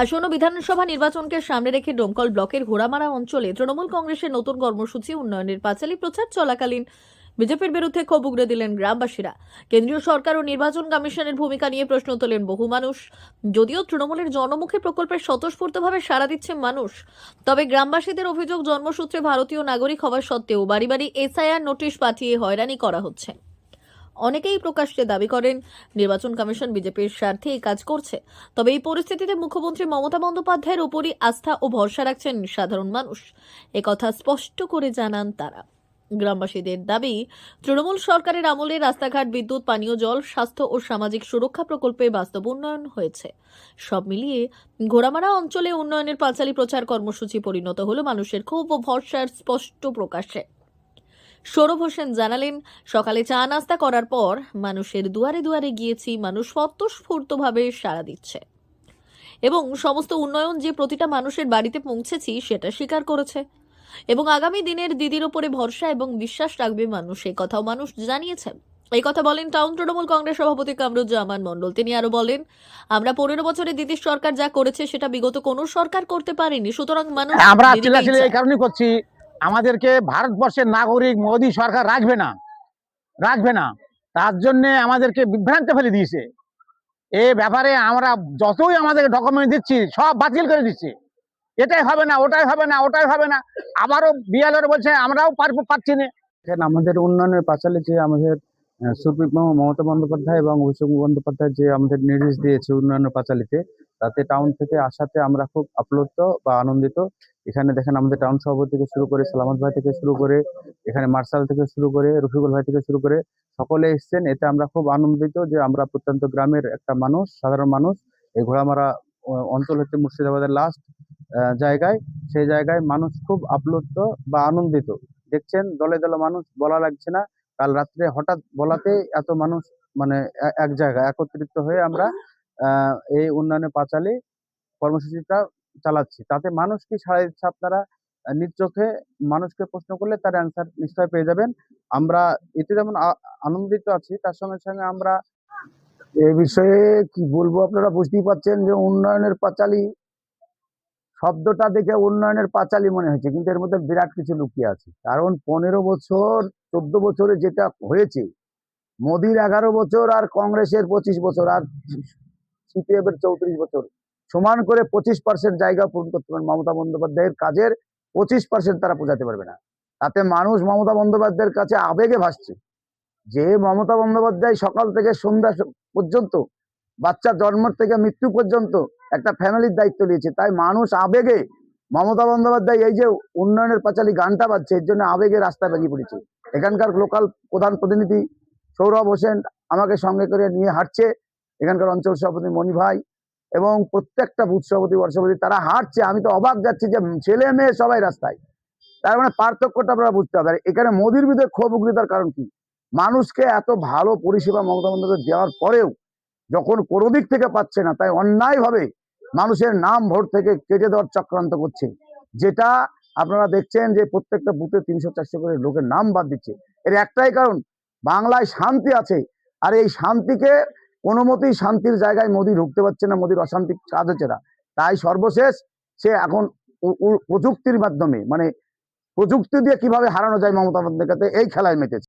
আসন্ন বিধানসভা নির্বাচনকে সামনে রেখে ডোমকল ব্লকের ঘোড়ামারা অঞ্চলে তৃণমূল কংগ্রেসের নতুন কর্মসূচি উন্নয়নের পাঁচালী প্রচার চলাকালীন বিজেপির বিরুদ্ধে ক্ষোভ উগরে দিলেন গ্রামবাসীরা। কেন্দ্রীয় সরকার ও নির্বাচন কমিশনের ভূমিকা নিয়ে প্রশ্ন তোলেন বহু মানুষ। যদিও তৃণমূলের জনমুখী প্রকল্পে স্বতঃস্ফূর্তভাবে সাড়া দিচ্ছে মানুষ, তবে গ্রামবাসীদের অভিযোগ জন্মসূত্রে ভারতীয় নাগরিক হওয়া সত্ত্বেও বাড়ি বাড়ি এসআইআর নোটিশ পাঠিয়ে হয়রানি করা হচ্ছে। অনেকেই প্রকাশ্যে দাবি করেন নির্বাচন কমিশন বিজেপির স্বার্থে এই কাজ করছে। তবে এই পরিস্থিতিতে মুখ্যমন্ত্রী মমতা বন্দ্যোপাধ্যায়ের উপরই আস্থা ও ভরসা রাখছেন সাধারণ মানুষ, একথা স্পষ্ট করে জানান তারা। গ্রামবাসীদের দাবি, তৃণমূল সরকারের আমলে রাস্তাঘাট, বিদ্যুৎ, পানীয় জল, স্বাস্থ্য ও সামাজিক সুরক্ষা প্রকল্পে বাস্তব উন্নয়ন হয়েছে। সব মিলিয়ে ঘোড়ামারা অঞ্চলে উন্নয়নের পাঁচালী প্রচার কর্মসূচি পরিণত হলো মানুষের ক্ষোভ ও ভরসার স্পষ্ট প্রকাশে। সৌরভ হোসেন জানালেন, সকালে চা নাস্তা করার পর মানুষের দুয়ারে দুয়ারে গিয়েছি, মানুষ স্বতঃস্ফূর্তভাবে সাড়া দিচ্ছে এবং সমস্ত উন্নয়ন যে প্রতিটা মানুষের বাড়িতে পৌঁছেছি সেটা স্বীকার করেছে এবং আগামী দিনের দিদির ওপরে ভরসা এবং বিশ্বাস রাখবে মানুষ, এই কথাও মানুষ জানিয়েছেন। এই কথা বলেন টাউন তৃণমূল কংগ্রেস সভাপতি কামরুজ্জামান মণ্ডল। তিনি আরো বলেন, আমরা 15 বছরে দিদির সরকার যা করেছে সেটা বিগত কোনো সরকার করতে পারেনি, সুতরাং মানুষ আমরা চিল্লাচিল্লি এই কারণে করছি, আমাদেরকে ভারতবর্ষের নাগরিক মোদী সরকার রাখবে না, তার জন্য আমাদেরকে বিভ্রান্ত ফেলে দিয়েছে। এই ব্যাপারে আমরা যতই আমাদের ডকুমেন্ট দিচ্ছি সব বাতিল করে দিচ্ছি। এটাই হবে না, ওটাই হবে না, ওটাই হবে না, আবারও বিএলওর বলছে আমরাও পাচ্ছি না। আমাদের উন্নয়নের পাঁচালী যে আমাদের সুপ্রিমো মমতা বন্দ্যোপাধ্যায় এবং অভিষেক বন্দ্যোপাধ্যায় যে আমাদের নির্দেশ দিয়েছে উন্নয়নের পাঁচালীতে, তাতে টাউন থেকে আসাতে আমরা খুব আপ্লুত বা আনন্দিত। এখানে দেখেন আমাদের টাউন সভাপতি থেকে শুরু করে সালামত ভাই থেকে শুরু করে এখানে মার্শাল থেকে শুরু করে রফিকুল ভাই থেকে শুরু করে সকলে এসছেন। এতে আমরা খুব আনন্দিত যে আমরা প্রত্যন্ত গ্রামের একটা মানুষ, সাধারণ মানুষ। এই ঘোড়ামারা অঞ্চল হচ্ছে মুর্শিদাবাদের লাস্ট জায়গায়, সেই জায়গায় মানুষ খুব আপ্লুত বা আনন্দিত। দেখছেন দলে দলে মানুষ, বলা লাগছে না। কাল রাত্রে হঠাৎ বলাতে এত মানুষ মানে এক জায়গায় একত্রিত হয়ে আমরা এই উন্নয়নের পাঁচালী কর্মসূচিটা চালাচ্ছি। তাতে মানুষ কি সাড়া দিচ্ছে আপনারা নিজ চোখে মানুষকে প্রশ্ন করলে তার অ্যান্সার নিশ্চয় পেয়ে যাবেন। আমরা এতে যেমন আনন্দিত আছি, তার সঙ্গে সঙ্গে আমরা এ বিষয়ে কি বলবো, আপনারা বুঝতেই পারছেন যে উন্নয়নের পাঁচালী শব্দটা দেখে উন্নয়নের পাঁচালী মনে হচ্ছে, কিন্তু এর মধ্যে বিরাট কিছু লুকিয়ে আছে। কারণ 15 বছর 14 বছরে যেটা হয়েছে, মোদির 11 বছর আর কংগ্রেসের 25 বছর আর সিপিএম এর 34 বছর সমান করে 25% জায়গা পূরণ করতে পারেন মমতা বন্দ্যোপাধ্যায়ের কাজের 25% তারা বোঝাতে পারবে না। তাতে মানুষ মমতা বন্দ্যোপাধ্যায়ের কাছে আবেগে ভাসছে। যে মমতা বন্দ্যোপাধ্যায় সকাল থেকে সন্ধ্যা পর্যন্ত, বাচ্চা জন্ম থেকে মৃত্যু পর্যন্ত একটা ফ্যামিলির দায়িত্ব নিয়েছে, তাই মানুষ আবেগে মমতা বন্দ্যোপাধ্যায় এই যে উন্নয়নের পাঁচালী গানটা বাজছে, এর জন্য আবেগে রাস্তায় বেরিয়ে পড়েছে। এখানকার লোকাল প্রধান প্রতিনিধি সৌরভ হোসেন আমাকে সঙ্গে করে নিয়ে হাঁটছে, এখানকার অঞ্চল সভাপতি মণি ভাই এবং প্রত্যেকটা বুথ সভাপতি বর্ষপতি তারা হাঁটছে। আমি তো অবাক যাচ্ছি যে ছেলে মেয়ে সবাই রাস্তায়। তার মানে পার্থক্যটা আপনারা বুঝতে হবে। এখানে মোদির বিরুদ্ধে ক্ষোভ উগ্রতার কারণ কি? মানুষকে এত ভালো পরিষেবা মমতা বন্দ্যোপাধ্যায় দেওয়ার পরেও যখন কোনো দিক থেকে পাচ্ছে না, তাই অন্যায় ভাবে মানুষের নাম ভোট থেকে কেটে দেওয়ার চক্রান্ত করছে। যেটা আপনারা দেখছেন যে প্রত্যেকটা বুথে 300-400 করে লোকের নাম বাদ দিচ্ছে। এর একটাই কারণ, বাংলায় শান্তি আছে, আর এই শান্তিকে কোনো মতেই শান্তির জায়গায় মোদি ঢুকতে পারছে না, মোদির অশান্তি কাজ হচ্ছে না। তাই সর্বশেষ সে এখন প্রযুক্তির মাধ্যমে, মানে প্রযুক্তি দিয়ে কিভাবে হারানো যায় মমতা বন্দ্যোপাধ্যায়কে, এই খেলায় মেতেছে।